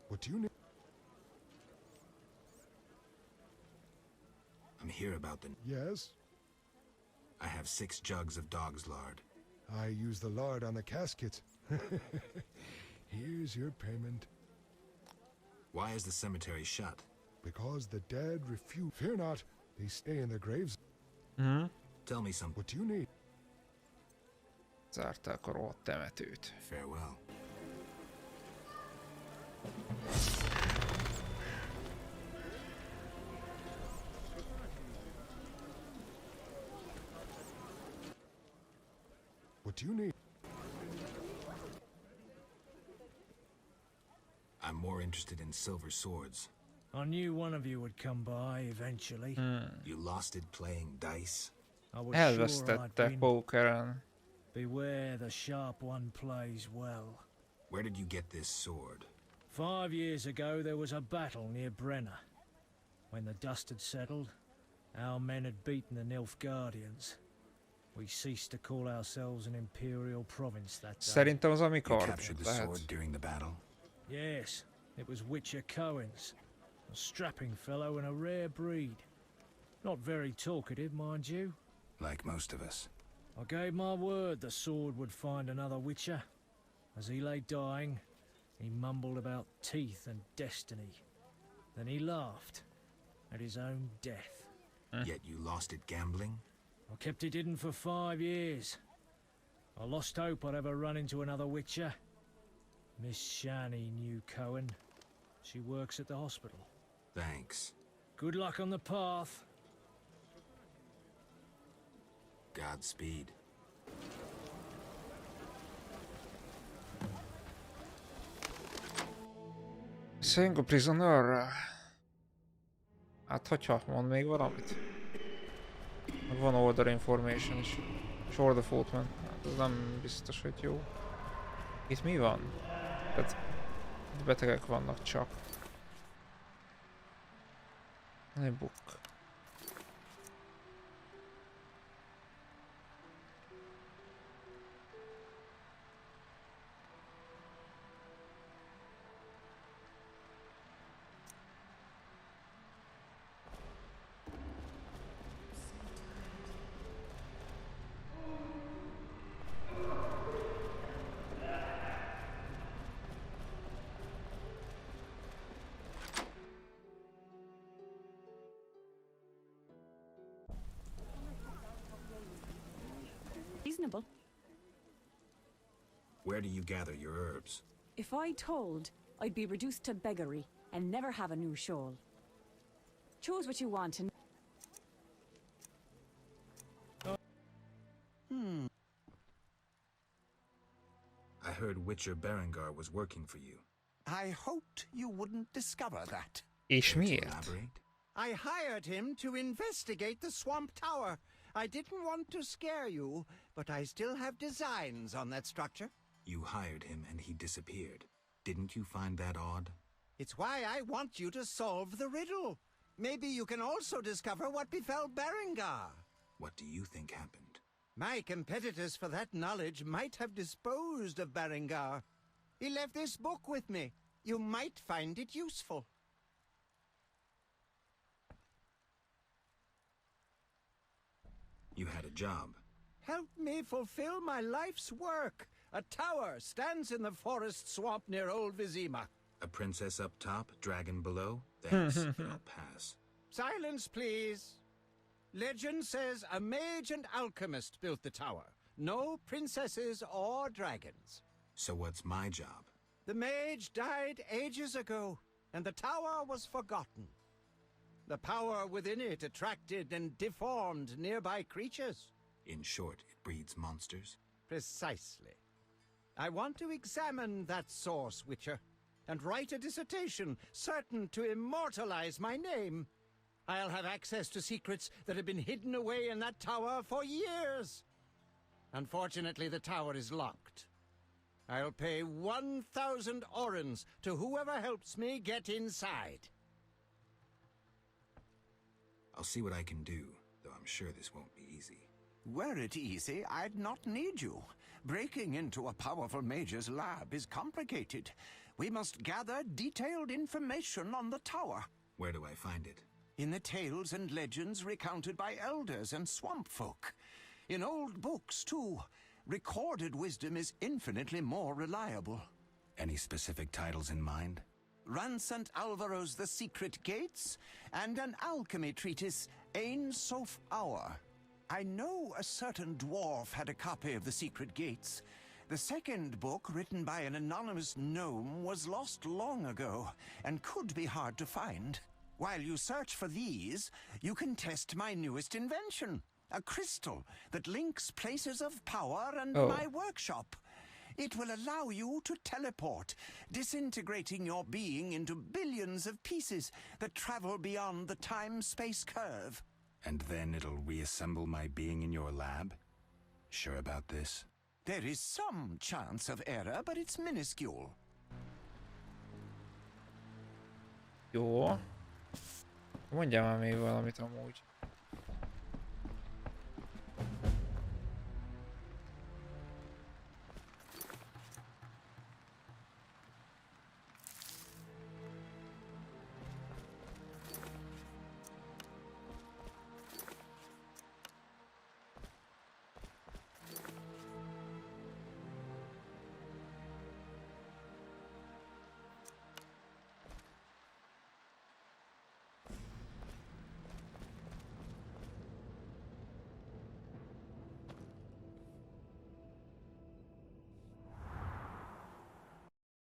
S8: What do you need?
S2: I'm here about the...
S8: Yes?
S2: I have 6 jugs of dog's lard.
S8: I use the lard on the casket. Here's your payment.
S2: Why is the cemetery shut?
S8: Because the dead refuse. Fear not, they stay in their graves.
S2: Tell me something.
S8: What do you need?
S17: Zárták a rohadt temetőt.
S2: Farewell.
S8: What do you need?
S2: I'm more interested in silver swords.
S4: I knew one of you would come by eventually.
S2: You lost it playing dice?
S4: I was sure I'd
S17: Elvesztette
S4: win.
S17: pókeren.
S4: Beware, the sharp one plays well.
S2: Where did you get this sword?
S4: 5 years ago there was a battle near Brenner. When the dust had settled, our men had beaten the Nilfgaardians. We ceased to call ourselves an imperial province that day.
S17: Szerintem az amikor.
S2: You captured the sword during the battle?
S4: Yes, it was Witcher Cohen's. A strapping fellow and a rare breed. Not very talkative, mind you.
S2: Like most of us.
S4: I gave my word the sword would find another Witcher. As he lay dying, he mumbled about teeth and destiny. Then he laughed at his own death.
S2: Yet you lost it gambling?
S4: I kept it hidden for 5 years. I lost hope I'd ever run into another Witcher. Miss Shani knew Cohen. She works at the hospital.
S2: Thanks.
S4: Good luck on the path.
S2: Godspeed.
S17: Single prisoner. Hát, hogyha mond még valamit. Meg van order information is. És order footman. Hát ez nem biztos, hogy jó. Itt mi van? Tehát betegek vannak csak. Egy book.
S22: Reasonable.
S2: Where do you gather your herbs?
S22: If I told, I'd be reduced to beggary and never have a new shawl. Choose what you want and...
S2: heard Witcher Berengar was working for you.
S10: I hoped you wouldn't discover that.
S17: És miért?
S10: I hired him to investigate the Swamp Tower. I didn't want to scare you, but I still have designs on that structure.
S2: You hired him and he disappeared. Didn't you find that odd?
S10: It's why I want you to solve the riddle. Maybe you can also discover what befell Berengar.
S2: What do you think happened?
S10: My competitors for that knowledge might have disposed of Berengar. He left this book with me. You might find it useful.
S2: You had a job.
S10: Help me fulfill my life's work. A tower stands in the forest swamp near Old Vizima.
S2: A princess up top, dragon below? Thanks, but I'll pass.
S10: Silence, please. Legend says a mage and alchemist built the tower. No princesses or dragons.
S2: So what's my job?
S10: The mage died ages ago, and the tower was forgotten. The power within it attracted and deformed nearby creatures.
S2: In short, it breeds monsters?
S10: Precisely. I want to examine that source, Witcher, and write a dissertation certain to immortalize my name. I'll have access to secrets that have been hidden away in that tower for years. Unfortunately, the tower is locked. I'll pay 1,000 orens to whoever helps me get inside.
S2: I'll see what I can do, though I'm sure this won't be easy.
S10: Were it easy, I'd not need you. Breaking into a powerful mage's lab is complicated. We must gather detailed information on the tower.
S2: Where do I find it?
S10: In the tales and legends recounted by elders and swamp folk. In old books, too. Recorded wisdom is infinitely more reliable.
S2: Any specific titles in mind?
S10: Ransant Alvaro's The Secret Gates, and an alchemy treatise, Ain Soph Hour. I know a certain dwarf had a copy of The Secret Gates. The second book, written by an anonymous gnome, was lost long ago, and could be hard to find. While you search for these, you can test my newest invention, a crystal that links places of power and my workshop. It will allow you to teleport, disintegrating your being into billions of pieces that travel beyond the time-space curve.
S2: And then it'll reassemble my being in your lab? Sure about this?
S10: There is some chance of error, but it's minuscule.
S17: Jó. Mondjál már még valamit amúgy.